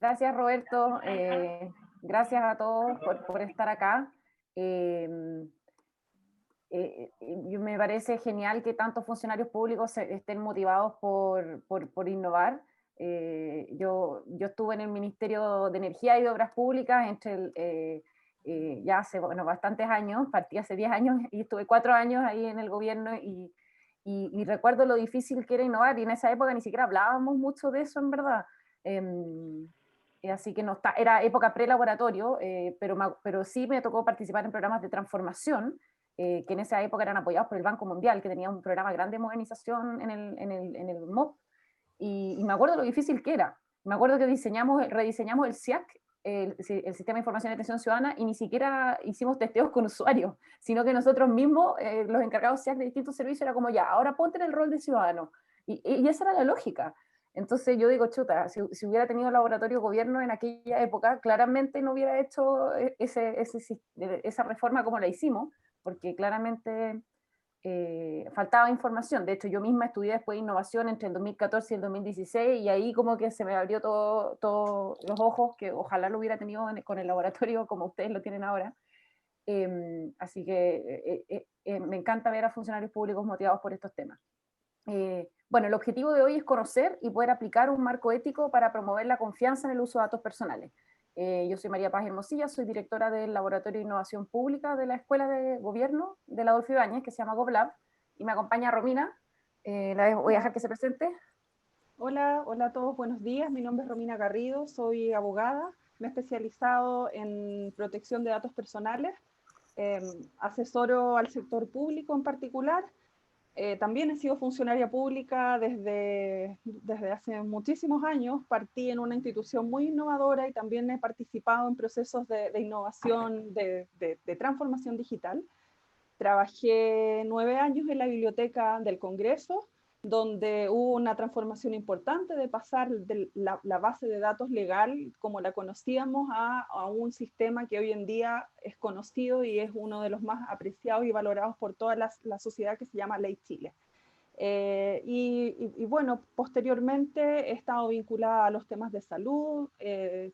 Gracias, Roberto. Gracias a todos por estar acá. Eh, Me parece genial que tantos funcionarios públicos estén motivados por innovar. Yo estuve en el Ministerio de Energía y de Obras Públicas ya hace bastantes años, partí hace 10 años y estuve 4 años ahí en el gobierno y recuerdo lo difícil que era innovar, y en esa época ni siquiera hablábamos mucho de eso, en verdad. Así que no está, era época pre-laboratorio, pero sí me tocó participar en programas de transformación, que en esa época eran apoyados por el Banco Mundial, que tenía un programa grande de modernización en el MOP, y me acuerdo lo difícil que era. Me acuerdo que rediseñamos el SIAC, el Sistema de Información y Atención Ciudadana, y ni siquiera hicimos testeos con usuarios, sino que nosotros mismos, los encargados SIAC de distintos servicios, era como ya, ahora ponte en el rol de ciudadano. Y esa era la lógica. Entonces yo digo, chuta, si hubiera tenido laboratorio gobierno en aquella época, claramente no hubiera hecho esa reforma como la hicimos, porque claramente faltaba información. De hecho, yo misma estudié después innovación entre el 2014 y el 2016, y ahí como que se me abrió todo los ojos, que ojalá lo hubiera tenido con el laboratorio como ustedes lo tienen ahora. Así que me encanta ver a funcionarios públicos motivados por estos temas. Bueno, el objetivo de hoy es conocer y poder aplicar un marco ético para promover la confianza en el uso de datos personales. Yo soy María Paz Hermosilla, soy directora del Laboratorio de Innovación Pública de la Escuela de Gobierno de la Adolfo Ibáñez, que se llama GovLab, y me acompaña Romina. Voy a dejar que se presente. Hola, hola a todos, buenos días. Mi nombre es Romina Garrido, soy abogada, me he especializado en protección de datos personales, asesoro al sector público en particular. También he sido funcionaria pública desde hace muchísimos años. Partí en una institución muy innovadora y también he participado en procesos de innovación, de transformación digital. Trabajé 9 años en la biblioteca del Congreso, donde hubo una transformación importante de pasar de la base de datos legal, como la conocíamos, a un sistema que hoy en día es conocido y es uno de los más apreciados y valorados por toda la sociedad, que se llama Ley Chile. Bueno, posteriormente he estado vinculada a los temas de salud,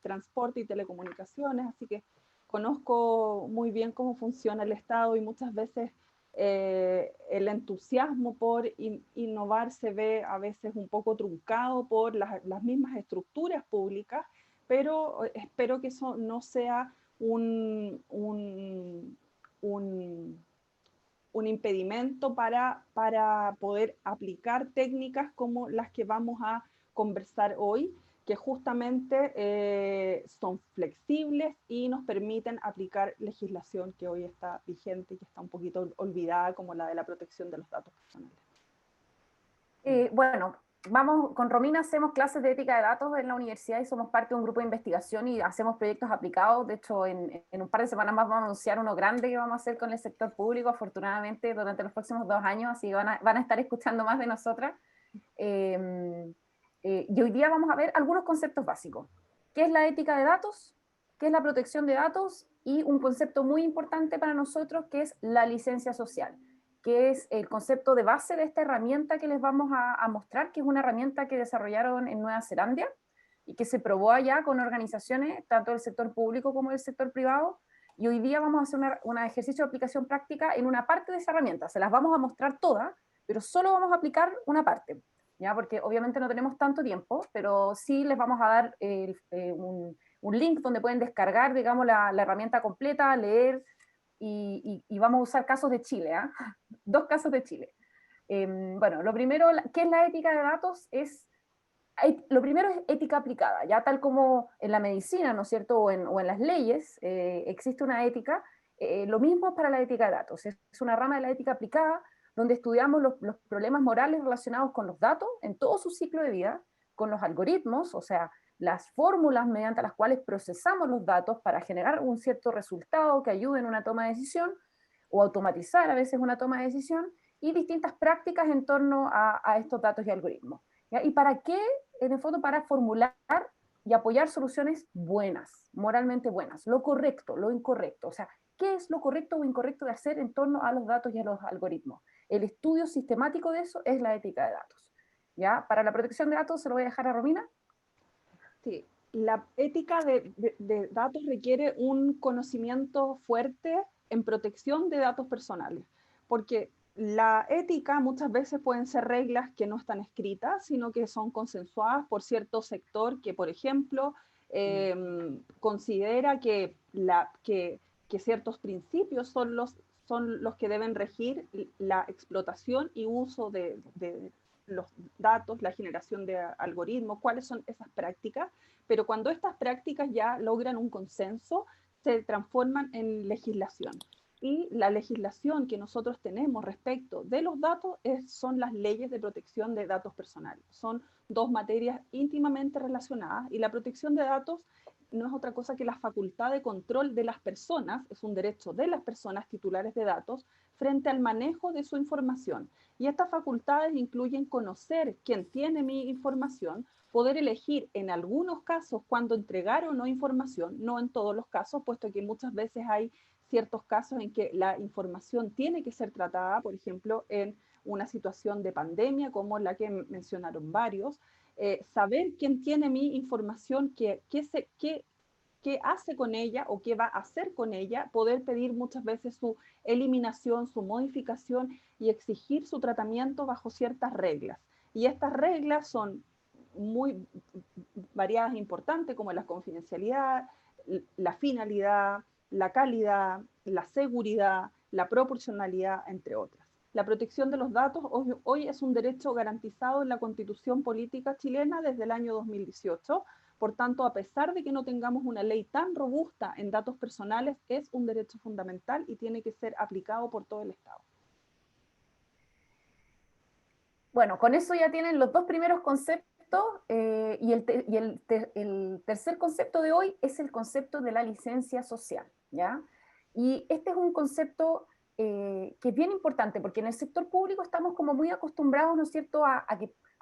transporte y telecomunicaciones, así que conozco muy bien cómo funciona el Estado, y muchas veces el entusiasmo por innovar se ve a veces un poco truncado por las mismas estructuras públicas, pero espero que eso no sea un impedimento para poder aplicar técnicas como las que vamos a conversar hoy, que justamente son flexibles y nos permiten aplicar legislación que hoy está vigente y que está un poquito olvidada, como la de la protección de los datos personales. Bueno, con Romina hacemos clases de ética de datos en la universidad y somos parte de un grupo de investigación y hacemos proyectos aplicados. De hecho, en un par de semanas más vamos a anunciar uno grande que vamos a hacer con el sector público, afortunadamente, durante los próximos 2 años, así que van a estar escuchando más de nosotras. Y hoy día vamos a ver algunos conceptos básicos. ¿Qué es la ética de datos? ¿Qué es la protección de datos? Y un concepto muy importante para nosotros, que es la licencia social, que es el concepto de base de esta herramienta que les vamos a mostrar, que es una herramienta que desarrollaron en Nueva Zelanda y que se probó allá con organizaciones, tanto del sector público como del sector privado, y hoy día vamos a hacer un ejercicio de aplicación práctica en una parte de esa herramienta. Se las vamos a mostrar todas, pero solo vamos a aplicar una parte, ¿ya? Porque obviamente no tenemos tanto tiempo, pero sí les vamos a dar un link donde pueden descargar, digamos, la herramienta completa, leer, y vamos a usar casos de Chile, ¿eh? 2 casos de Chile. Bueno, lo primero, ¿qué es la ética de datos? Lo primero es ética aplicada, ya tal como en la medicina, ¿no es cierto? O en las leyes existe una ética. Lo mismo para la ética de datos. Es una rama de la ética aplicada donde estudiamos los problemas morales relacionados con los datos en todo su ciclo de vida, con los algoritmos, o sea, las fórmulas mediante las cuales procesamos los datos para generar un cierto resultado que ayude en una toma de decisión o automatizar a veces una toma de decisión, y distintas prácticas en torno a estos datos y algoritmos. ¿Ya? ¿Y para qué? En el fondo, para formular y apoyar soluciones buenas, moralmente buenas, lo correcto, lo incorrecto. O sea, ¿qué es lo correcto o incorrecto de hacer en torno a los datos y a los algoritmos? El estudio sistemático de eso es la ética de datos. ¿Ya? Para la protección de datos se lo voy a dejar a Romina. Sí, la ética de datos requiere un conocimiento fuerte en protección de datos personales, porque la ética muchas veces pueden ser reglas que no están escritas, sino que son consensuadas por cierto sector que, por ejemplo, considera que ciertos principios son los que deben regir la explotación y uso de los datos, la generación de algoritmos, cuáles son esas prácticas, pero cuando estas prácticas ya logran un consenso, se transforman en legislación. Y la legislación que nosotros tenemos respecto de los datos son las leyes de protección de datos personales. Son dos materias íntimamente relacionadas y la protección de datos no es otra cosa que la facultad de control de las personas, es un derecho de las personas titulares de datos frente al manejo de su información. Y estas facultades incluyen conocer quién tiene mi información, poder elegir en algunos casos cuándo entregar o no información, no en todos los casos, puesto que muchas veces hay ciertos casos en que la información tiene que ser tratada, por ejemplo, en una situación de pandemia como la que mencionaron varios, saber quién tiene mi información, qué hace con ella o qué va a hacer con ella, poder pedir muchas veces su eliminación, su modificación y exigir su tratamiento bajo ciertas reglas. Y estas reglas son muy variadas e importantes, como la confidencialidad, la finalidad, la calidad, la seguridad, la proporcionalidad, entre otras. La protección de los datos hoy es un derecho garantizado en la Constitución Política chilena desde el año 2018. Por tanto, a pesar de que no tengamos una ley tan robusta en datos personales, es un derecho fundamental y tiene que ser aplicado por todo el Estado. Bueno, con eso ya tienen los dos primeros conceptos y el tercer concepto de hoy es el concepto de la licencia social, ¿ya? Y este es un concepto que es bien importante porque en el sector público estamos como muy acostumbrados, ¿no es cierto?, a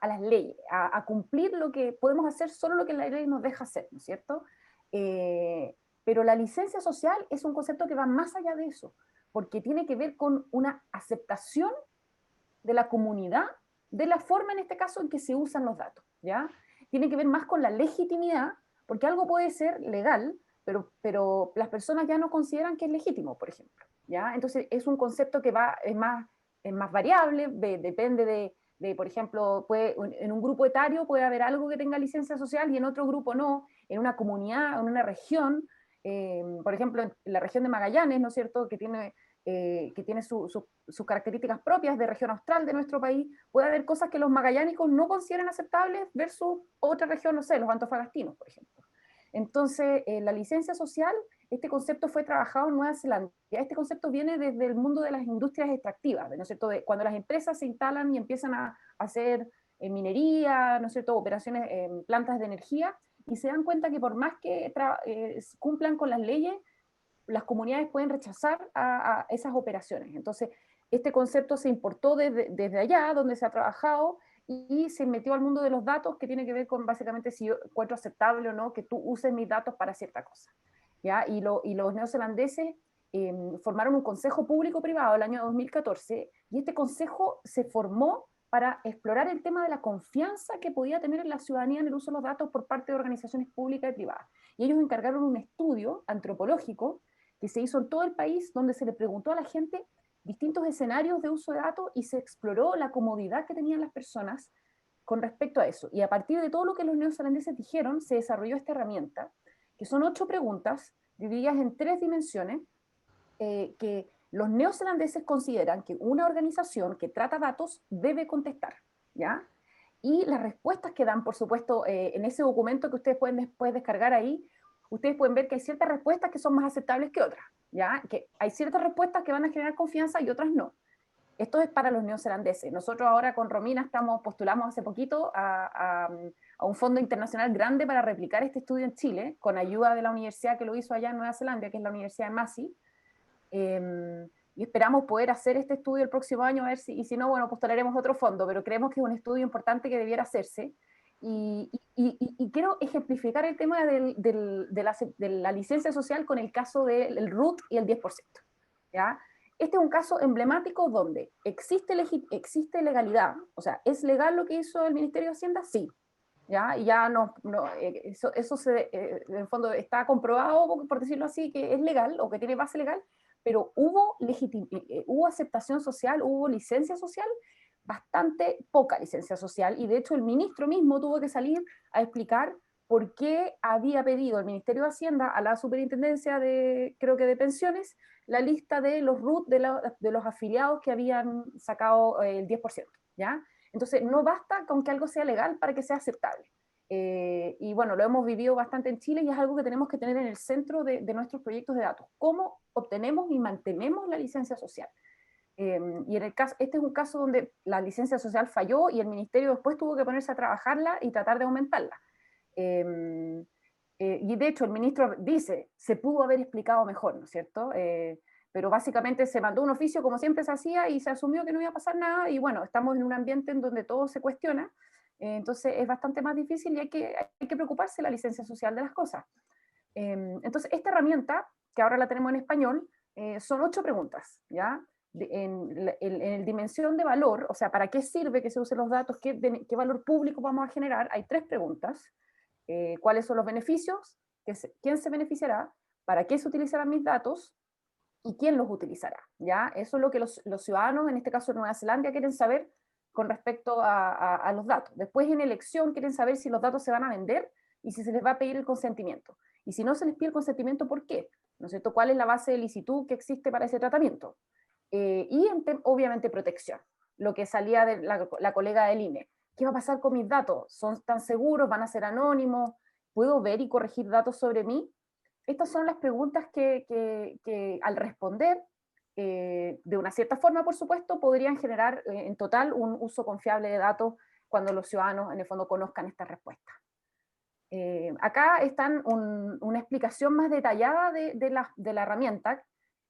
las leyes, a cumplir lo que podemos hacer, solo lo que la ley nos deja hacer, ¿no es cierto? Pero la licencia social es un concepto que va más allá de eso, porque tiene que ver con una aceptación de la comunidad, de la forma en este caso en que se usan los datos, ¿ya? Tiene que ver más con la legitimidad, porque algo puede ser legal, pero las personas ya no consideran que es legítimo, por ejemplo, ¿ya? Entonces es un concepto que es más variable, depende por ejemplo, en un grupo etario puede haber algo que tenga licencia social y en otro grupo no, en una comunidad, en una región, por ejemplo, en la región de Magallanes, ¿no es cierto?, que tiene sus características propias de región austral de nuestro país, puede haber cosas que los magallánicos no consideran aceptables versus otra región, no sé, los antofagastinos, por ejemplo. Entonces, la licencia social, este concepto fue trabajado en Nueva Zelanda. Este concepto viene desde el mundo de las industrias extractivas, ¿no es cierto? Cuando las empresas se instalan y empiezan a hacer minería, ¿no es cierto?, operaciones en plantas de energía, y se dan cuenta que por más que cumplan con las leyes, las comunidades pueden rechazar a esas operaciones. Entonces, este concepto se importó desde allá, donde se ha trabajado, y se metió al mundo de los datos, que tiene que ver con básicamente si yo encuentro aceptable o no que tú uses mis datos para cierta cosa. ¿Ya? Y los neozelandeses formaron un consejo público-privado el año 2014, y este consejo se formó para explorar el tema de la confianza que podía tener la ciudadanía en el uso de los datos por parte de organizaciones públicas y privadas. Y ellos encargaron un estudio antropológico que se hizo en todo el país, donde se le preguntó a la gente distintos escenarios de uso de datos y se exploró la comodidad que tenían las personas con respecto a eso. Y a partir de todo lo que los neozelandeses dijeron, se desarrolló esta herramienta, que son 8 preguntas divididas en 3 dimensiones, que los neozelandeses consideran que una organización que trata datos debe contestar, ¿ya? Y las respuestas que dan, por supuesto, en ese documento que ustedes pueden después descargar ahí, ustedes pueden ver que hay ciertas respuestas que son más aceptables que otras, ¿ya? Que hay ciertas respuestas que van a generar confianza y otras no. Esto es para los neozelandeses. Nosotros ahora con Romina postulamos hace poquito a un fondo internacional grande para replicar este estudio en Chile, con ayuda de la universidad que lo hizo allá en Nueva Zelanda, que es la Universidad de Massey. Y esperamos poder hacer este estudio el próximo año, a ver y si no, bueno, postularemos otro fondo, pero creemos que es un estudio importante que debiera hacerse. Y quiero ejemplificar el tema de la licencia social con el caso del RUT y el 10%. ¿Ya? Este es un caso emblemático donde existe legalidad, o sea, ¿es legal lo que hizo el Ministerio de Hacienda? Sí. ¿ya? Y ya eso en el fondo está comprobado, por decirlo así, que es legal o que tiene base legal, pero hubo aceptación social, hubo licencia social, bastante poca licencia social, y de hecho el ministro mismo tuvo que salir a explicar por qué había pedido el Ministerio de Hacienda a la Superintendencia creo que de Pensiones, la lista de los RUT de los afiliados que habían sacado el 10%, ¿ya? Entonces, no basta con que algo sea legal para que sea aceptable. Y bueno, lo hemos vivido bastante en Chile y es algo que tenemos que tener en el centro de nuestros proyectos de datos. ¿Cómo obtenemos y mantenemos la licencia social? Y en el caso, este es un caso donde la licencia social falló y el ministerio después tuvo que ponerse a trabajarla y tratar de aumentarla. Y de hecho el ministro dice, se pudo haber explicado mejor, ¿no es cierto? Pero básicamente se mandó un oficio como siempre se hacía y se asumió que no iba a pasar nada y bueno, estamos en un ambiente en donde todo se cuestiona, entonces es bastante más difícil y hay que preocuparse de la licencia social de las cosas. Entonces esta herramienta, que ahora la tenemos en español, son 8 preguntas, ¿ya? En el dimensión de valor, o sea, ¿para qué sirve que se usen los datos? ¿Qué valor público vamos a generar? Hay 3 preguntas. ¿Cuáles son los beneficios? ¿Quién se beneficiará? ¿Para qué se utilizarán mis datos? ¿Y quién los utilizará? ¿Ya? Eso es lo que los ciudadanos, en este caso de Nueva Zelanda, quieren saber con respecto a los datos. Después en elección quieren saber si los datos se van a vender y si se les va a pedir el consentimiento. Y si no se les pide el consentimiento, ¿por qué? ¿No es cierto? ¿Cuál es la base de licitud que existe para ese tratamiento? Obviamente protección, lo que salía de la colega del INE. ¿Qué va a pasar con mis datos? ¿Son tan seguros? ¿Van a ser anónimos? ¿Puedo ver y corregir datos sobre mí? Estas son las preguntas que al responder, de una cierta forma, por supuesto, podrían generar en total un uso confiable de datos cuando los ciudadanos en el fondo conozcan estas respuestas. Acá están una explicación más detallada de la herramienta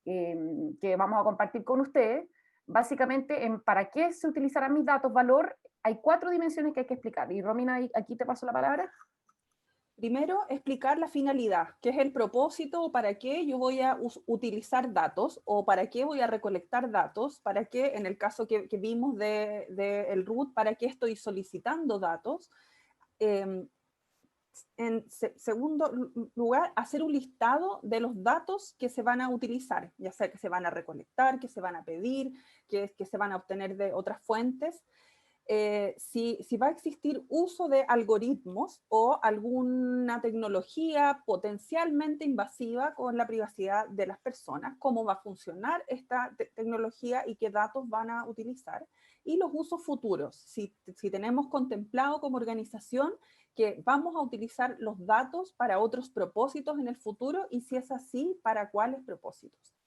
que vamos a compartir con ustedes. Básicamente, en para qué se utilizarán mis datos, valor, hay 4 dimensiones que hay que explicar. Y Romina, aquí te paso la palabra. Primero, explicar la finalidad, qué es el propósito o para qué yo voy a utilizar datos o para qué voy a recolectar datos, para qué, en el caso que vimos el RUT, para qué estoy solicitando datos. En segundo lugar, hacer un listado de los datos que se van a utilizar, ya sea que se van a recolectar, que se van a pedir, que se van a obtener de otras fuentes. Si va a existir uso de algoritmos o alguna tecnología potencialmente invasiva con la privacidad de las personas, cómo va a funcionar esta tecnología y qué datos van a utilizar, y los usos futuros, si tenemos contemplado como organización que vamos a utilizar los datos para otros propósitos en el futuro y si es así, para cuáles propósitos.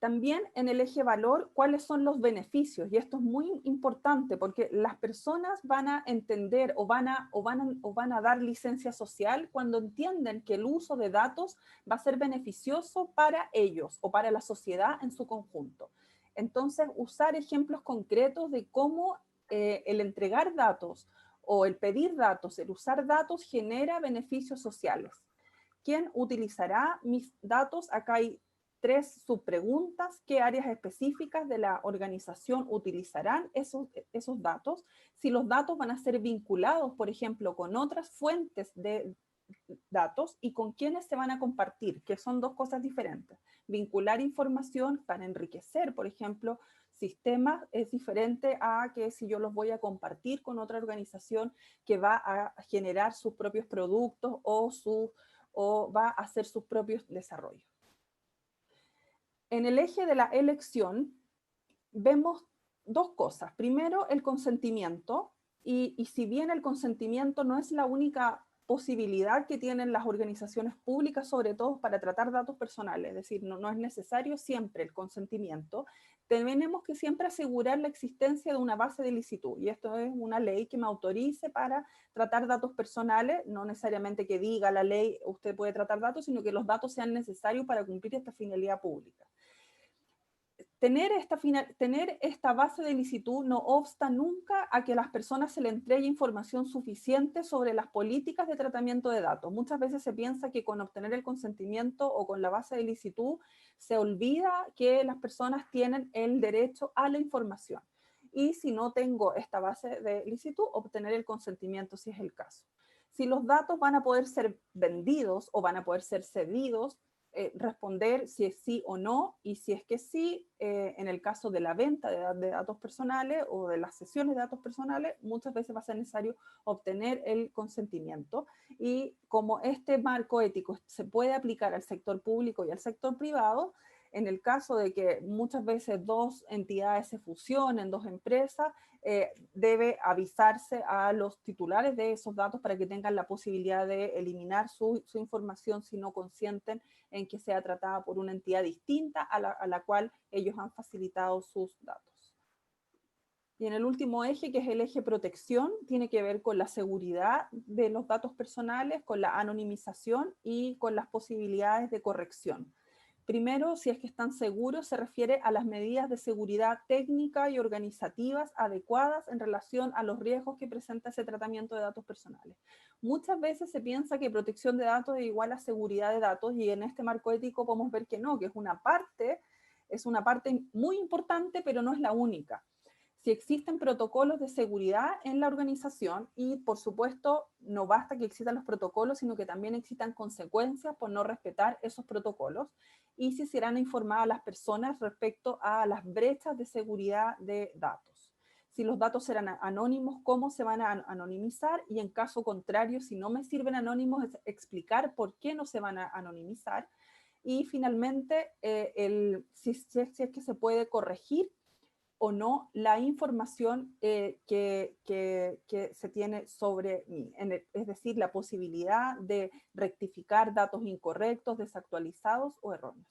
También en el eje valor, cuáles son los beneficios. Y esto es muy importante porque las personas van a entender o van a dar licencia social cuando entienden que el uso de datos va a ser beneficioso para ellos o para la sociedad en su conjunto. Entonces, usar ejemplos concretos de cómo el entregar datos o el pedir datos, el usar datos genera beneficios sociales. ¿Quién utilizará mis datos? Acá hay 3 subpreguntas. ¿Qué áreas específicas de la organización utilizarán esos datos? Si los datos van a ser vinculados, por ejemplo, con otras fuentes de datos y con quiénes se van a compartir, que son 2 cosas diferentes. Vincular información para enriquecer, por ejemplo, sistemas es diferente a que si yo los voy a compartir con otra organización que va a generar sus propios productos o va a hacer sus propios desarrollos. En el eje de la elección vemos 2 cosas. Primero, el consentimiento, y si bien el consentimiento no es la única posibilidad que tienen las organizaciones públicas, sobre todo para tratar datos personales, es decir, no es necesario siempre el consentimiento, tenemos que siempre asegurar la existencia de una base de licitud, y esto es una ley que me autorice para tratar datos personales, no necesariamente que diga la ley usted puede tratar datos, sino que los datos sean necesarios para cumplir esta finalidad pública. Tener esta base de licitud no obsta nunca a que a las personas se le entregue información suficiente sobre las políticas de tratamiento de datos. Muchas veces se piensa que con obtener el consentimiento o con la base de licitud se olvida que las personas tienen el derecho a la información. y si no tengo esta base de licitud, obtener el consentimiento si es el caso. Si los datos van a poder ser vendidos o van a poder ser cedidos, responder si es sí o no, y si es que sí, en el caso de la venta de datos personales o de las sesiones de datos personales, muchas veces va a ser necesario obtener el consentimiento. Y como este marco ético se puede aplicar al sector público y al sector privado, en el caso de que muchas veces dos entidades se fusionen, dos empresas, debe avisarse a los titulares de esos datos para que tengan la posibilidad de eliminar su información si no consienten en que sea tratada por una entidad distinta a la cual ellos han facilitado sus datos. Y en el último eje, que es el eje protección, tiene que ver con la seguridad de los datos personales, con la anonimización y con las posibilidades de corrección. Primero, si es que están seguros, se refiere a las medidas de seguridad técnica y organizativas adecuadas en relación a los riesgos que presenta ese tratamiento de datos personales. Muchas veces se piensa que protección de datos es igual a seguridad de datos, y en este marco ético podemos ver que no, que es una parte muy importante, pero no es la única. Si existen protocolos de seguridad en la organización, y por supuesto no basta que existan los protocolos, sino que también existan consecuencias por no respetar esos protocolos, y si serán informadas a las personas respecto a las brechas de seguridad de datos. Si los datos serán anónimos, cómo se van a anonimizar, y en caso contrario, si no me sirven anónimos, explicar por qué no se van a anonimizar. Y finalmente, si es que se puede corregir o no la información que se tiene sobre mí, es decir, la posibilidad de rectificar datos incorrectos, desactualizados o erróneos.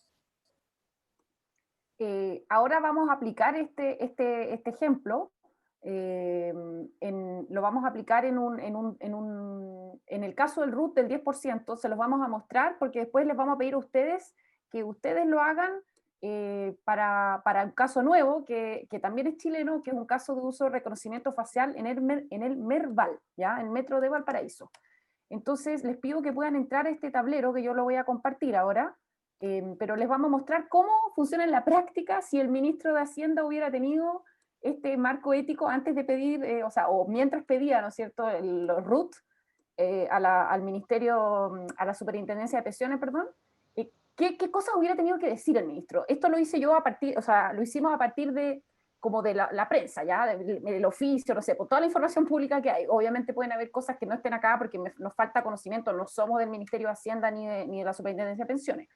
Ahora vamos a aplicar este ejemplo, lo vamos a aplicar en el caso del RUT del 10%, se los vamos a mostrar porque después les vamos a pedir a ustedes que ustedes lo hagan para un caso nuevo, que también es chileno, que es un caso de uso de reconocimiento facial en el MERVAL, ¿ya? En Metro de Valparaíso. Entonces les pido que puedan entrar a este tablero, que yo lo voy a compartir ahora, pero les vamos a mostrar cómo funciona en la práctica si el ministro de Hacienda hubiera tenido este marco ético antes de pedir, o mientras pedía, ¿no es cierto?, los RUT al Ministerio, a la Superintendencia de Pensiones, perdón. ¿Qué cosas hubiera tenido que decir el ministro? Esto lo hice yo lo hicimos a partir de como de la prensa, ¿ya? Del oficio, no sé, por toda la información pública que hay. Obviamente pueden haber cosas que no estén acá porque nos falta conocimiento, no somos del Ministerio de Hacienda ni de la Superintendencia de Pensiones.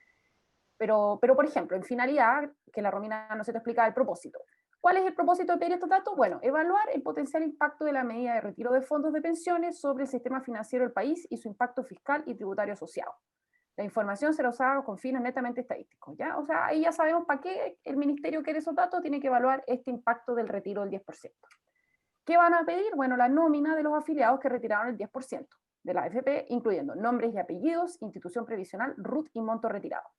Pero, por ejemplo, en finalidad, que la Romina no se te explica el propósito. ¿Cuál es el propósito de pedir estos datos? Bueno, evaluar el potencial impacto de la medida de retiro de fondos de pensiones sobre el sistema financiero del país y su impacto fiscal y tributario asociado. La información será usada con fines netamente estadísticos, ¿ya? O sea, ahí ya sabemos para qué el ministerio quiere esos datos, tiene que evaluar este impacto del retiro del 10%. ¿Qué van a pedir? Bueno, la nómina de los afiliados que retiraron el 10% de la AFP, incluyendo nombres y apellidos, institución previsional, RUT y monto retirado.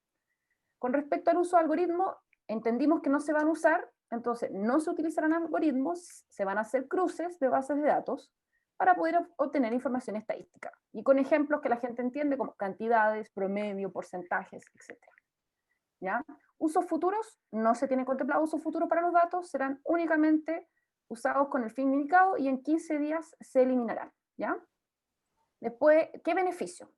Con respecto al uso de algoritmos, entendimos que no se van a usar, entonces no se utilizarán algoritmos, se van a hacer cruces de bases de datos para poder obtener información estadística. Y con ejemplos que la gente entiende como cantidades, promedio, porcentajes, etc. ¿Ya? Usos futuros, no se tiene contemplado usos futuros para los datos, serán únicamente usados con el fin indicado y en 15 días se eliminarán. ¿Ya? Después, ¿qué beneficio?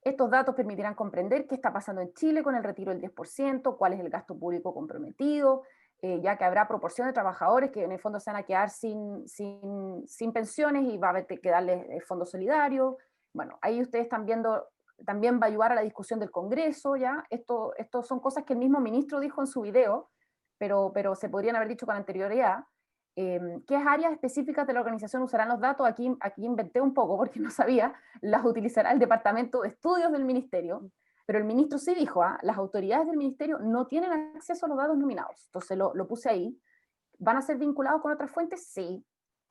Estos datos permitirán comprender qué está pasando en Chile con el retiro del 10%, cuál es el gasto público comprometido, ya que habrá proporción de trabajadores que en el fondo se van a quedar sin pensiones y va a haber que darles el fondo solidario. Bueno, ahí ustedes están viendo, también va a ayudar a la discusión del Congreso, ¿ya? Esto son cosas que el mismo ministro dijo en su video, pero se podrían haber dicho con anterioridad. ¿Qué áreas específicas de la organización usarán los datos? Aquí inventé un poco porque no sabía, las utilizará el Departamento de Estudios del Ministerio, pero el ministro sí dijo, las autoridades del ministerio no tienen acceso a los datos nominados, entonces lo puse ahí. ¿Van a ser vinculados con otras fuentes? Sí.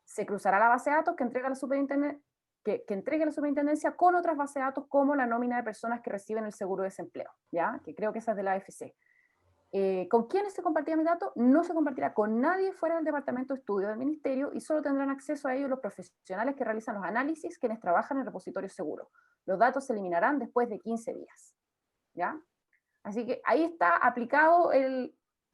Se cruzará la base de datos que entrega la superintendencia, que entregue la superintendencia con otras bases de datos como la nómina de personas que reciben el seguro de desempleo, ¿ya? Que creo que esa es de la AFC. ¿Con quiénes se compartirá mi dato? No se compartirá con nadie fuera del departamento de estudio del ministerio y solo tendrán acceso a ellos los profesionales que realizan los análisis, quienes trabajan en repositorios seguros. Los datos se eliminarán después de 15 días. ¿Ya? Así que ahí está aplicado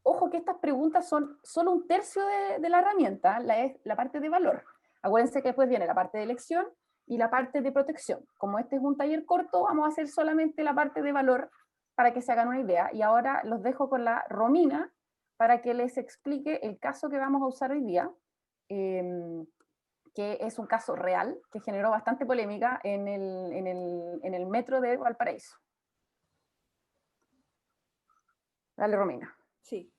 Ojo que estas preguntas son solo un tercio de la herramienta, la parte de valor. Acuérdense que después viene la parte de elección y la parte de protección. Como este es un taller corto, vamos a hacer solamente la parte de valor para que se hagan una idea. Y ahora los dejo con la Romina para que les explique el caso que vamos a usar hoy día, que es un caso real, que generó bastante polémica en el metro de Valparaíso. Dale, Romina. Sí.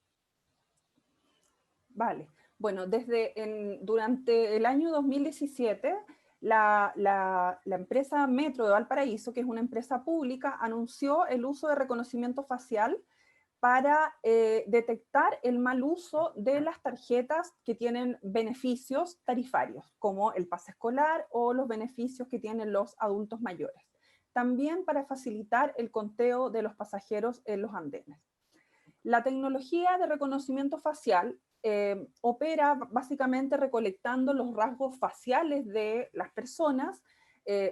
Vale. Bueno, durante el año 2017, la empresa Metro de Valparaíso, que es una empresa pública, anunció el uso de reconocimiento facial para detectar el mal uso de las tarjetas que tienen beneficios tarifarios, como el pase escolar o los beneficios que tienen los adultos mayores. También para facilitar el conteo de los pasajeros en los andenes. La tecnología de reconocimiento facial opera básicamente recolectando los rasgos faciales de las personas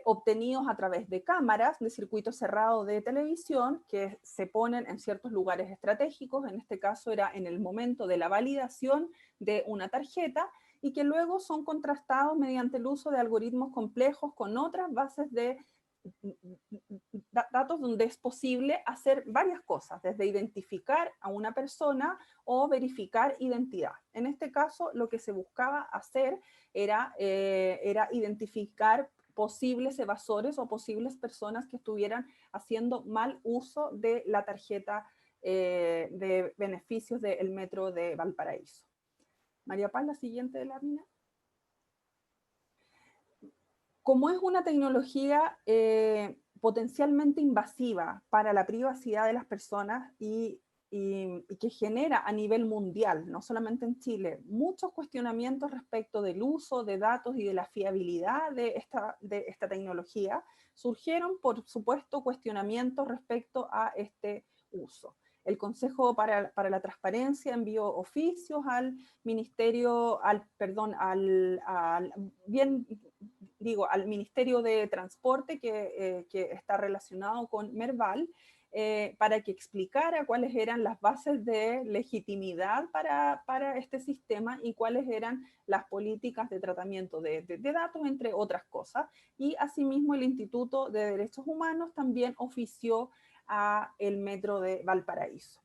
obtenidos a través de cámaras de circuito cerrado de televisión que se ponen en ciertos lugares estratégicos, en este caso era en el momento de la validación de una tarjeta, y que luego son contrastados mediante el uso de algoritmos complejos con otras bases de datos donde es posible hacer varias cosas, desde identificar a una persona o verificar identidad. En este caso, lo que se buscaba hacer era identificar posibles evasores o posibles personas que estuvieran haciendo mal uso de la tarjeta de beneficios del Metro de Valparaíso. María Paz, la siguiente de la mina. Como es una tecnología potencialmente invasiva para la privacidad de las personas y que genera a nivel mundial, no solamente en Chile, muchos cuestionamientos respecto del uso de datos y de la fiabilidad de esta tecnología, surgieron, por supuesto, cuestionamientos respecto a este uso. El Consejo para la Transparencia envió oficios al Ministerio, al Ministerio de Transporte que está relacionado con Merval, para que explicara cuáles eran las bases de legitimidad para este sistema y cuáles eran las políticas de tratamiento de datos, entre otras cosas. Y asimismo el Instituto de Derechos Humanos también ofició a el Metro de Valparaíso.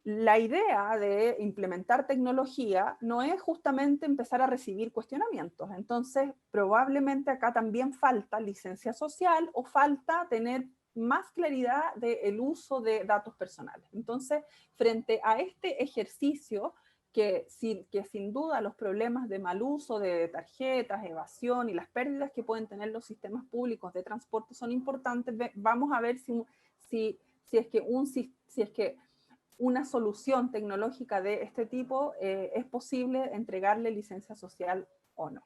La idea de implementar tecnología no es justamente empezar a recibir cuestionamientos. Entonces, probablemente acá también falta licencia social o falta tener más claridad del uso de datos personales. Entonces, frente a este ejercicio, que sin duda los problemas de mal uso de tarjetas, evasión y las pérdidas que pueden tener los sistemas públicos de transporte son importantes, vamos a ver si es que una solución tecnológica de este tipo es posible entregarle licencia social o no.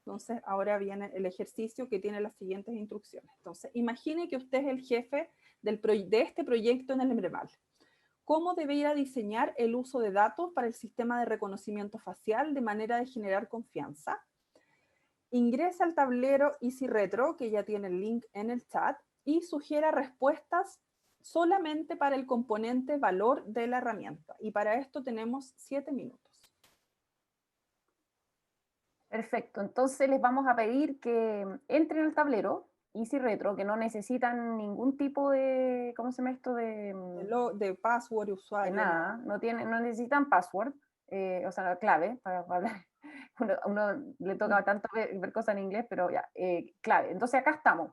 Entonces, ahora viene el ejercicio que tiene las siguientes instrucciones. Entonces, imagine que usted es el jefe de este proyecto en el Merval. ¿Cómo debería diseñar el uso de datos para el sistema de reconocimiento facial de manera de generar confianza? Ingresa al tablero Easy Retro, que ya tiene el link en el chat, y sugiera respuestas solamente para el componente valor de la herramienta. Y para esto tenemos 7 minutos. Perfecto, entonces les vamos a pedir que entren al tablero Easy Retro, que no necesitan ningún tipo de, ¿cómo se llama esto? De password, usuario. De nada, no necesitan password, o sea, la clave para hablar. Uno le toca tanto ver cosas en inglés, pero ya, clave. Entonces acá estamos.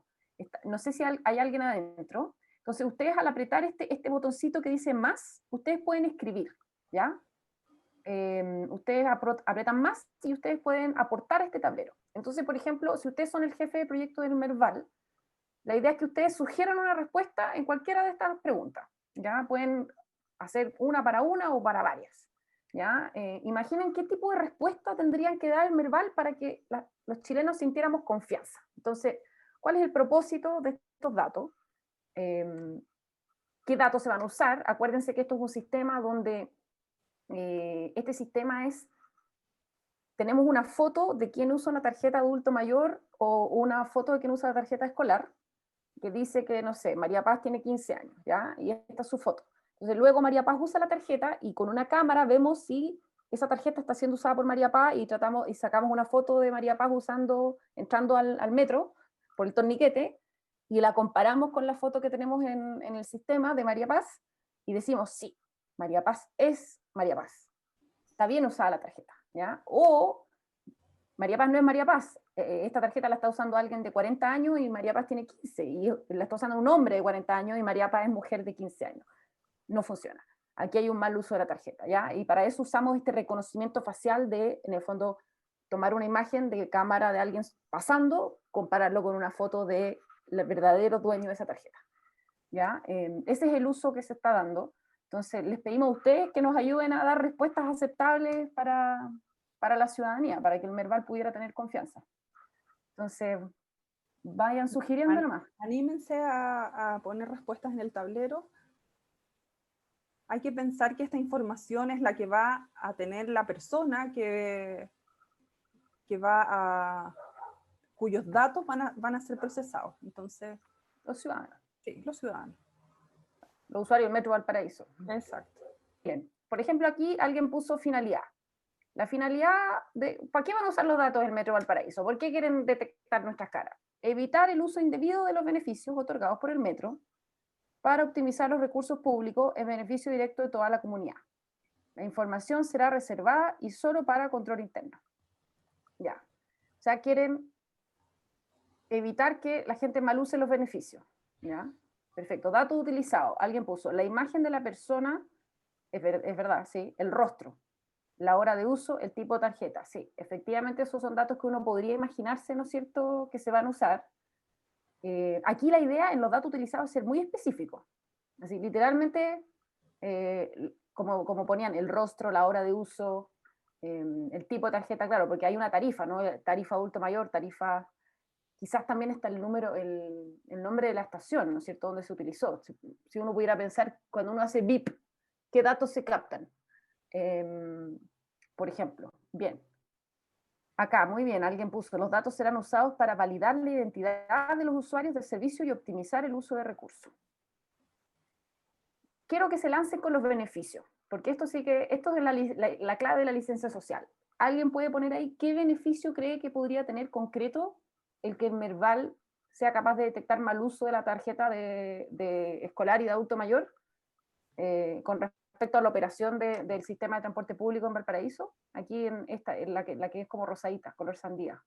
No sé si hay alguien adentro. Entonces ustedes al apretar este botoncito que dice más, ustedes pueden escribir, ¿ya? Ustedes apretan más y ustedes pueden aportar a este tablero. Entonces, por ejemplo, si ustedes son el jefe de proyecto del Merval, la idea es que ustedes sugieran una respuesta en cualquiera de estas preguntas. ¿Ya? Pueden hacer una para una o para varias. ¿Ya? Imaginen qué tipo de respuesta tendrían que dar el Merval para que los chilenos sintiéramos confianza. Entonces, ¿cuál es el propósito de estos datos? ¿Qué datos se van a usar? Acuérdense que esto es un sistema donde este sistema tenemos una foto de quién usa una tarjeta adulto mayor o una foto de quién usa la tarjeta escolar, que dice que, no sé, María Paz tiene 15 años, ¿ya? Y esta es su foto. Entonces luego María Paz usa la tarjeta y con una cámara vemos si esa tarjeta está siendo usada por María Paz y sacamos una foto de María Paz entrando al metro por el torniquete y la comparamos con la foto que tenemos en el sistema de María Paz y decimos, sí, María Paz es María Paz. Está bien usada la tarjeta, ¿ya? O María Paz no es María Paz. Esta tarjeta la está usando alguien de 40 años y María Paz tiene 15, y la está usando un hombre de 40 años y María Paz es mujer de 15 años. No funciona. Aquí hay un mal uso de la tarjeta, ¿ya? Y para eso usamos este reconocimiento facial de, en el fondo, tomar una imagen de cámara de alguien pasando, compararlo con una foto del verdadero dueño de esa tarjeta, ¿ya? Ese es el uso que se está dando. Entonces, les pedimos a ustedes que nos ayuden a dar respuestas aceptables para la ciudadanía, para que el Merval pudiera tener confianza. Entonces, vayan sugiriendo nomás. Anímense a poner respuestas en el tablero. Hay que pensar que esta información es la que va a tener la persona cuyos datos van a ser procesados. Entonces, los ciudadanos. Sí, los ciudadanos. Los usuarios del Metro Valparaíso. Exacto. Bien. Por ejemplo, aquí alguien puso finalidad. La finalidad ¿para qué van a usar los datos del Metro Valparaíso? ¿Por qué quieren detectar nuestras caras? Evitar el uso indebido de los beneficios otorgados por el Metro para optimizar los recursos públicos en beneficio directo de toda la comunidad. La información será reservada y solo para control interno. Ya. O sea, quieren evitar que la gente mal use los beneficios. ¿Ya? Perfecto. Datos utilizados. Alguien puso la imagen de la persona, es verdad, sí, el rostro, la hora de uso, el tipo de tarjeta. Sí, efectivamente esos son datos que uno podría imaginarse, ¿no es cierto?, que se van a usar. Aquí la idea en los datos utilizados es ser muy específico. Así, literalmente, como ponían el rostro, la hora de uso, el tipo de tarjeta, claro, porque hay una tarifa, ¿no? Tarifa adulto mayor, tarifa... Quizás también está el nombre de la estación, ¿no es cierto?, donde se utilizó. Si uno pudiera pensar, cuando uno hace BIP, ¿qué datos se captan? Por ejemplo, bien. Acá, muy bien, alguien puso, los datos serán usados para validar la identidad de los usuarios del servicio y optimizar el uso de recursos. Quiero que se lancen con los beneficios, porque esto es la clave de la licencia social. ¿Alguien puede poner ahí qué beneficio cree que podría tener concreto el que el Merval sea capaz de detectar mal uso de la tarjeta de escolar y de adulto mayor con respecto a la operación del sistema de transporte público en Valparaíso? Aquí en la que es como rosadita, color sandía.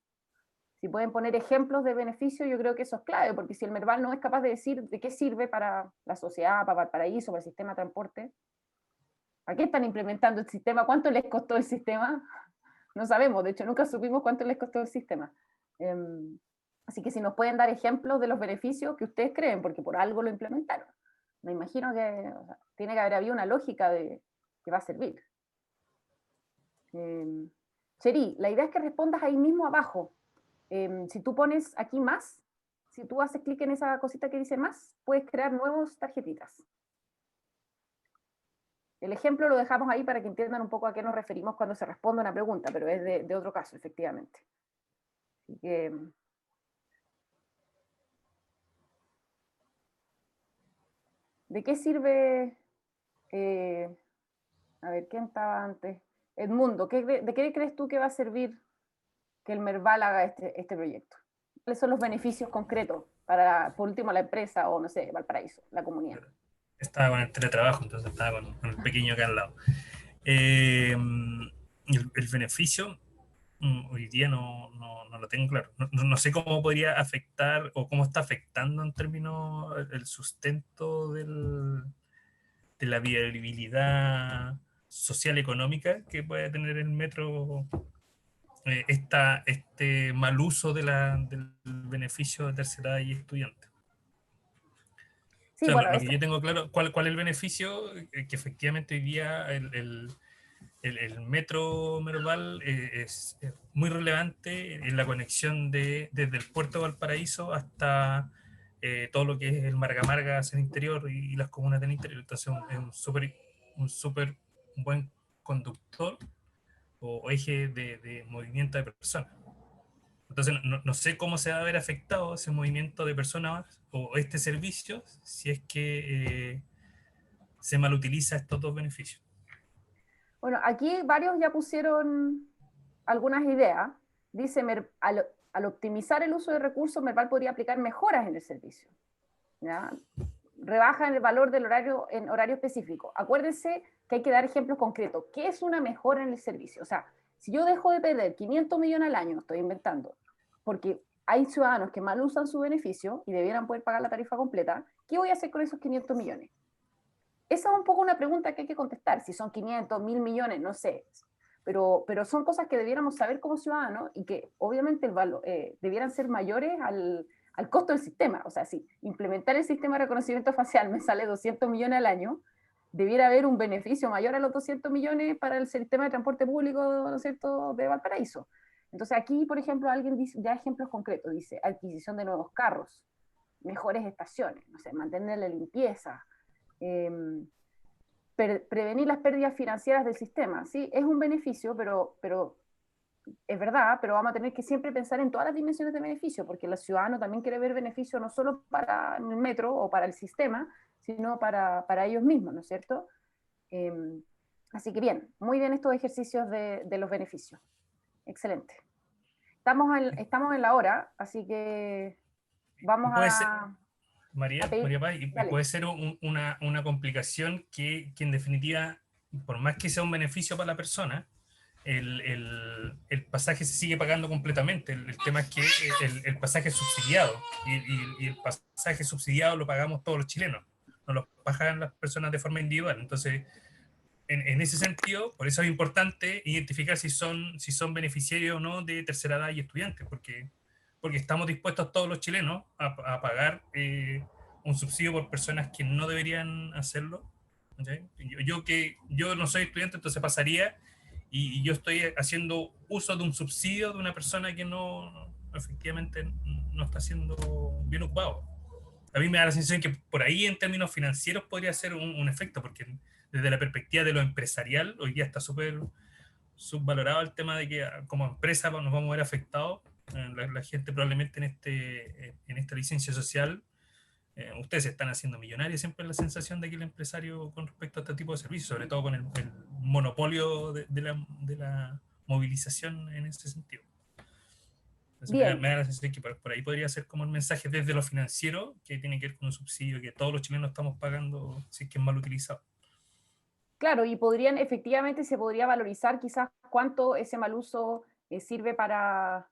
Si pueden poner ejemplos de beneficio, yo creo que eso es clave, porque si el Merval no es capaz de decir de qué sirve para la sociedad, para Valparaíso, para el sistema de transporte, ¿a qué están implementando el sistema? ¿Cuánto les costó el sistema? No sabemos, de hecho nunca supimos cuánto les costó el sistema. Así que si nos pueden dar ejemplos de los beneficios que ustedes creen, porque por algo lo implementaron. Me imagino que tiene que haber habido una lógica de que va a servir. Cheri, la idea es que respondas ahí mismo abajo. Si tú pones aquí más, si tú haces clic en esa cosita que dice más, puedes crear nuevas tarjetitas. El ejemplo lo dejamos ahí para que entiendan un poco a qué nos referimos cuando se responde una pregunta, pero es de otro caso, efectivamente. Así que... ¿De qué sirve? A ver, ¿quién estaba antes? Edmundo, ¿de qué crees tú que va a servir que el Merval haga este proyecto? ¿Cuáles son los beneficios concretos para, por último, la empresa o, no sé, Valparaíso, la comunidad? Estaba con el teletrabajo, entonces estaba con el pequeño acá al lado. El beneficio, hoy día no lo tengo claro. No sé cómo podría afectar o cómo está afectando en términos el sustento de la viabilidad social económica que puede tener el metro, este mal uso del beneficio de tercera edad y estudiantes. Sí, O sea, bueno, lo que yo tengo claro, ¿cuál es el beneficio? Que efectivamente hoy día el metro Merval es muy relevante en la conexión desde el puerto de Valparaíso hasta todo lo que es el Marga Marga hacia el interior y las comunas del interior. Entonces es un súper buen conductor o eje de movimiento de personas. Entonces no sé cómo se va a ver afectado ese movimiento de personas o este servicio si es que se malutiliza estos dos beneficios. Bueno, aquí varios ya pusieron algunas ideas. Dice, al optimizar el uso de recursos, Merval podría aplicar mejoras en el servicio. ¿Ya? Rebaja en el valor del horario en horario específico. Acuérdense que hay que dar ejemplos concretos. ¿Qué es una mejora en el servicio? O sea, si yo dejo de perder 500 millones al año, estoy inventando, porque hay ciudadanos que mal usan su beneficio y debieran poder pagar la tarifa completa, ¿qué voy a hacer con esos 500 millones? Esa es un poco una pregunta que hay que contestar, si son 500, 1000 millones, no sé, pero son cosas que debiéramos saber como ciudadanos y que obviamente debieran ser mayores al costo del sistema. O sea, si implementar el sistema de reconocimiento facial me sale 200 millones al año, debiera haber un beneficio mayor a los 200 millones para el sistema de transporte público, ¿no es cierto?, de Valparaíso. Entonces aquí, por ejemplo, alguien dice, ya ejemplos concretos, dice adquisición de nuevos carros, mejores estaciones, no sé, mantener la limpieza, eh, prevenir las pérdidas financieras del sistema. Sí, es un beneficio, pero es verdad, pero vamos a tener que siempre pensar en todas las dimensiones de beneficio, porque el ciudadano también quiere ver beneficio no solo para el metro o para el sistema, sino para ellos mismos, ¿no es cierto? Eh, Así que bien, muy bien estos ejercicios de los beneficios. Excelente. Estamos en la hora, así que vamos Puede ser, a pedir. María Paz, y Dale. puede ser una complicación que en definitiva, por más que sea un beneficio para la persona, el pasaje se sigue pagando completamente. El tema es que el pasaje es subsidiado y el pasaje subsidiado lo pagamos todos los chilenos, no lo pagan las personas de forma individual. Entonces, en ese sentido, por eso es importante identificar si son beneficiarios o no de tercera edad y estudiantes, porque estamos dispuestos todos los chilenos a pagar un subsidio por personas que no deberían hacerlo. ¿Sí? Yo no soy estudiante, entonces pasaría y yo estoy haciendo uso de un subsidio de una persona que efectivamente no está siendo bien ocupado. A mí me da la sensación que por ahí en términos financieros podría ser un efecto, porque desde la perspectiva de lo empresarial, hoy día está súper subvalorado el tema de que como empresa nos vamos a ver afectados. La gente probablemente en esta licencia social, ustedes se están haciendo millonarios, siempre la sensación de que el empresario con respecto a este tipo de servicios, sobre todo con el monopolio de la movilización en ese sentido. Entonces Bien, me da la sensación que por ahí podría ser como el mensaje desde lo financiero, que tiene que ver con un subsidio que todos los chilenos estamos pagando si es que es mal utilizado. claro, y efectivamente se podría valorizar quizás cuánto ese mal uso sirve para,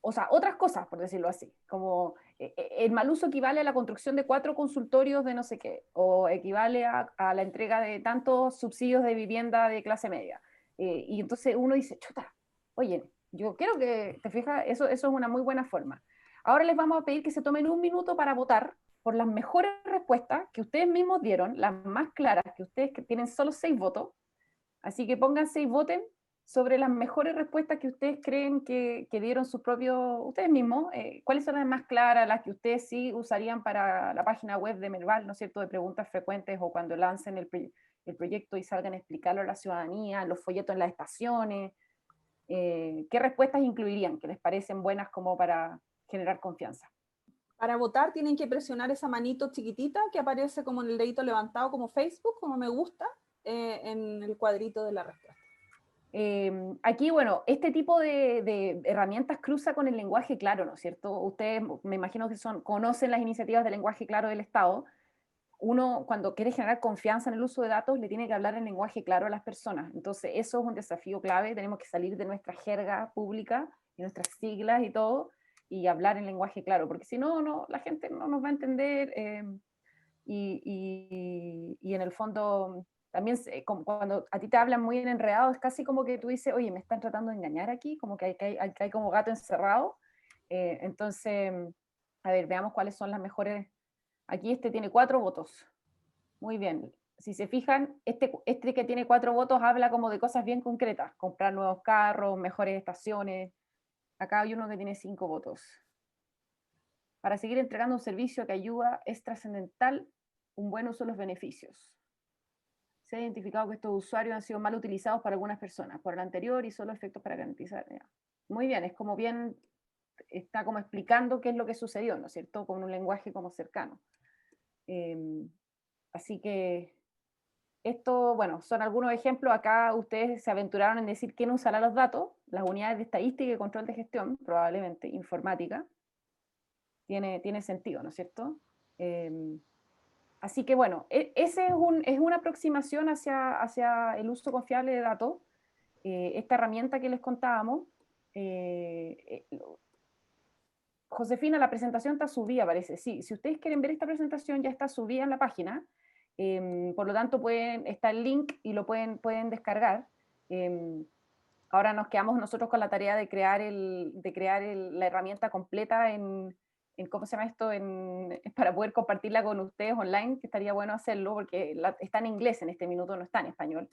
o sea, otras cosas, por decirlo así, como el mal uso equivale a la construcción de 4 consultorios de no sé qué, o equivale a la entrega de tantos subsidios de vivienda de clase media. Y entonces uno dice, chuta, oye, yo quiero que, te fijas, eso es una muy buena forma. Ahora les vamos a pedir que se tomen un minuto para votar por las mejores respuestas que ustedes mismos dieron, las más claras, que ustedes que tienen solo 6 votos. Así que pónganse y voten sobre las mejores respuestas que ustedes creen que dieron sus propios, ustedes mismos, cuáles son las más claras, las que ustedes sí usarían para la página web de Merval, ¿no es cierto?, de preguntas frecuentes o cuando lancen el proyecto y salgan a explicarlo a la ciudadanía, los folletos en las estaciones, ¿qué respuestas incluirían que les parecen buenas como para generar confianza? Para votar tienen que presionar esa manito chiquitita que aparece como en el dedito levantado como Facebook, como me gusta, en el cuadrito de la respuesta. Aquí, bueno, este tipo de herramientas cruza con el lenguaje claro, ¿no es cierto? Ustedes me imagino que conocen las iniciativas de lenguaje claro del Estado. Uno, cuando quiere generar confianza en el uso de datos, le tiene que hablar en lenguaje claro a las personas. Entonces, eso es un desafío clave. Tenemos que salir de nuestra jerga pública y nuestras siglas y todo, y hablar en lenguaje claro, porque si no, la gente no nos va a entender. Y en el fondo también como cuando a ti te hablan muy enredado, es casi como que tú dices, oye, me están tratando de engañar aquí, como que hay como gato encerrado. Entonces, a ver, veamos cuáles son las mejores. Aquí este tiene 4 votos. Muy bien. Si se fijan, este que tiene 4 votos habla como de cosas bien concretas, comprar nuevos carros, mejores estaciones. Acá hay uno que tiene 5 votos. Para seguir entregando un servicio que ayuda es trascendental un buen uso de los beneficios. Se ha identificado que estos usuarios han sido mal utilizados para algunas personas, por el anterior y solo efectos para garantizar. Muy bien, es como bien, está como explicando qué es lo que sucedió, ¿no es cierto? Con un lenguaje como cercano. Así que esto, bueno, son algunos ejemplos. Acá ustedes se aventuraron en decir quién usará los datos, las unidades de estadística y control de gestión, probablemente informática. Tiene sentido, ¿no es cierto? Así que bueno, ese es una aproximación hacia el uso confiable de datos. Esta herramienta que les contábamos, Josefina, la presentación está subida, parece. Sí, si ustedes quieren ver esta presentación, ya está subida en la página. Por lo tanto, está el link y lo pueden descargar. Ahora nos quedamos nosotros con la tarea de crear la herramienta completa ¿cómo se llama esto? Para poder compartirla con ustedes online, que estaría bueno hacerlo, porque está en inglés en este minuto, no está en español.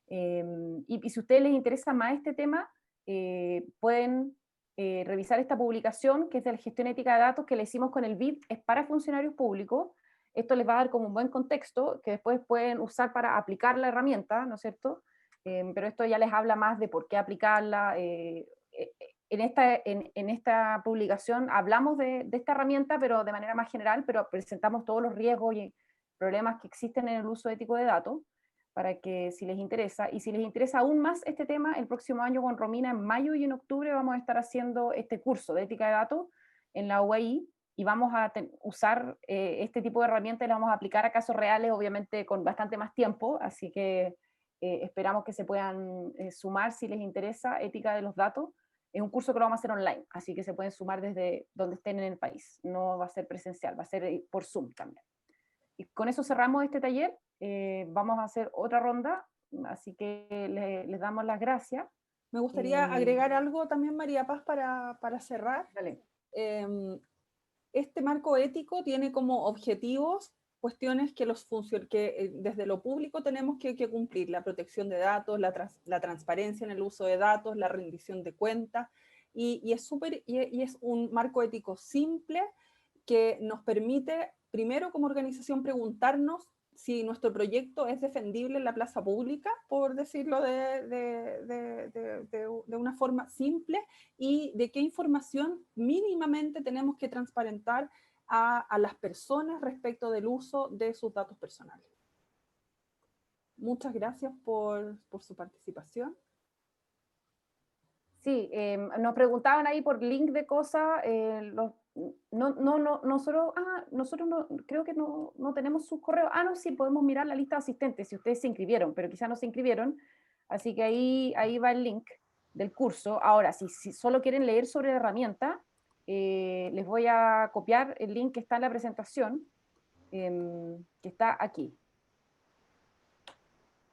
Y si a ustedes les interesa más este tema, pueden revisar esta publicación, que es de la gestión ética de datos, que le hicimos con el BID, es para funcionarios públicos. Esto les va a dar como un buen contexto, que después pueden usar para aplicar la herramienta, ¿no es cierto? Pero esto ya les habla más de por qué aplicarla. En esta publicación hablamos de esta herramienta, pero de manera más general, pero presentamos todos los riesgos y problemas que existen en el uso ético de datos, para que si les interesa, y si les interesa aún más este tema, el próximo año con Romina, en mayo y en octubre, vamos a estar haciendo este curso de ética de datos en la UAI, y vamos a usar este tipo de herramientas y las vamos a aplicar a casos reales, obviamente con bastante más tiempo, así que esperamos que se puedan sumar si les interesa ética de los datos. Es un curso que lo vamos a hacer online, así que se pueden sumar desde donde estén en el país, no va a ser presencial, va a ser por Zoom también. Y con eso cerramos este taller. Vamos a hacer otra ronda, así que les damos las gracias. Me gustaría agregar algo también, María Paz, para cerrar. Dale. Este marco ético tiene como objetivos cuestiones que desde lo público tenemos que cumplir: la protección de datos, la transparencia en el uso de datos, la rendición de cuentas, y es un marco ético simple que nos permite, primero como organización, preguntarnos si nuestro proyecto es defendible en la plaza pública, por decirlo de una forma simple, y de qué información mínimamente tenemos que transparentar a las personas respecto del uso de sus datos personales. Muchas gracias por su participación. Sí, nos preguntaban ahí por link de cosas, nosotros creo que no tenemos sus correos. No, sí, podemos mirar la lista de asistentes si ustedes se inscribieron, pero quizás no se inscribieron, así que ahí va el link del curso. Ahora, si solo quieren leer sobre la herramienta, les voy a copiar el link que está en la presentación, que está aquí.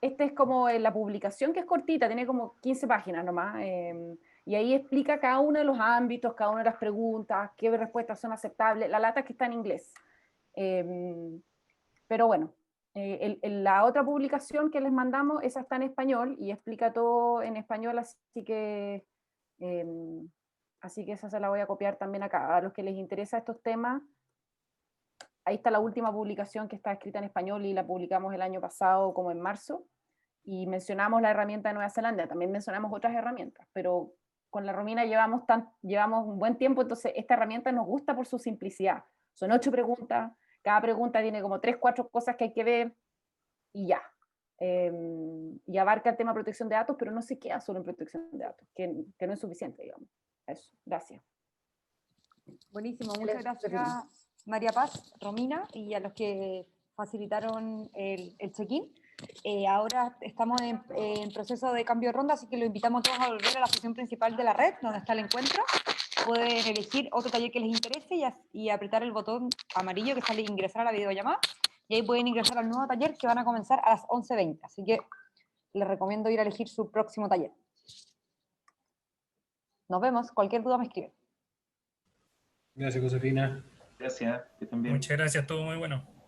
Esta es como la publicación, que es cortita, tiene como 15 páginas nomás, y ahí explica cada uno de los ámbitos, cada una de las preguntas, qué respuestas son aceptables. La lata que está en inglés. Pero bueno, la otra publicación que les mandamos, esa está en español y explica todo en español, así que esa se la voy a copiar también acá. A los que les interesa estos temas, ahí está la última publicación, que está escrita en español y la publicamos el año pasado, como en marzo, y mencionamos la herramienta de Nueva Zelanda, también mencionamos otras herramientas, pero con la Romina llevamos un buen tiempo, entonces esta herramienta nos gusta por su simplicidad. Son 8 preguntas, cada pregunta tiene como 3, 4 cosas que hay que ver, y ya. Y abarca el tema de protección de datos, pero no se queda solo en protección de datos, que no es suficiente, digamos. Eso, gracias. Buenísimo, muchas gracias María Paz, Romina, y a los que facilitaron el check-in. Ahora estamos en proceso de cambio de ronda, así que los invitamos a todos a volver a la sesión principal de la red, donde está el encuentro. Pueden elegir otro taller que les interese y apretar el botón amarillo que sale ingresar a la videollamada, y ahí pueden ingresar al nuevo taller que van a comenzar a las 11:20, así que les recomiendo ir a elegir su próximo taller. Nos vemos, cualquier duda me escriben. Gracias, Josefina. Gracias, que estén bien. Muchas gracias, todo muy bueno.